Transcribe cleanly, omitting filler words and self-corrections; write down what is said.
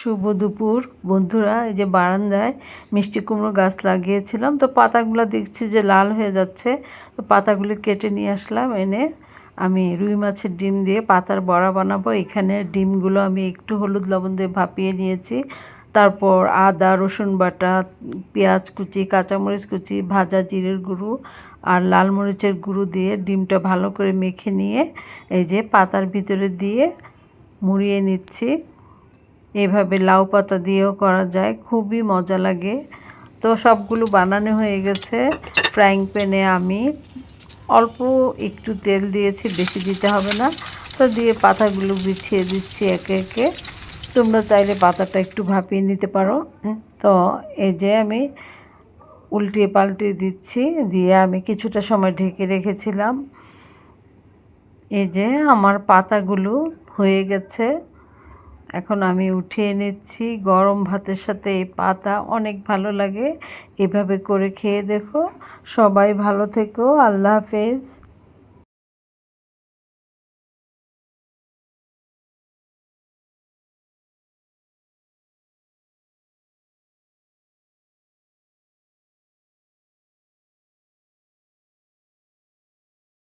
শুভ দুপুর বন্ধুরা। এই যে বারান্দায় মিষ্টি কুমড়ো গাছ লাগিয়েছিলাম, তো পাতাগুলো দেখছি যে লাল হয়ে যাচ্ছে, তো পাতাগুলো কেটে নিয়ে আসলাম। এনে আমি রুই মাছের ডিম দিয়ে পাতার বড়া বানাবো। এখানে ডিমগুলো আমি একটু হলুদ লবণ দিয়ে ভাপিয়ে নিয়েছি। তারপর আদা রসুন বাটা, পেঁয়াজ কুচি, কাঁচামরিচ কুচি, ভাজা জিরের গুঁড়ো আর লাল মরিচের গুঁড়ো দিয়ে ডিমটা ভালো করে মেখে নিয়ে এই যে পাতার ভিতরে দিয়ে মুড়িয়ে নিচ্ছি। এভাবে লাউ পাতা দিয়েও করা যায়, খুবই মজা লাগে। তো সবগুলো বানানো হয়ে গেছে। ফ্রাইং প্যানে আমি অল্প একটু তেল দিয়েছি, বেশি দিতে হবে না। তো দিয়ে পাতাগুলো বিছিয়ে দিচ্ছি একে একে। তোমরা চাইলে পাতাটা একটু ভাপিয়ে নিতে পারো। তো এই যে আমি উল্টিয়ে পাল্টিয়ে দিচ্ছি, দিয়ে আমি কিছুটা সময় ঢেকে রেখেছিলাম। এই যে আমার পাতাগুলো হয়ে গেছে, এখন আমি উঠিয়ে নিচ্ছি। গরম ভাতের সাথে এই পাতা অনেক ভালো লাগে। এভাবে করে খেয়ে দেখো। সবাই ভালো থেকো। আল্লাহ হাফেজ।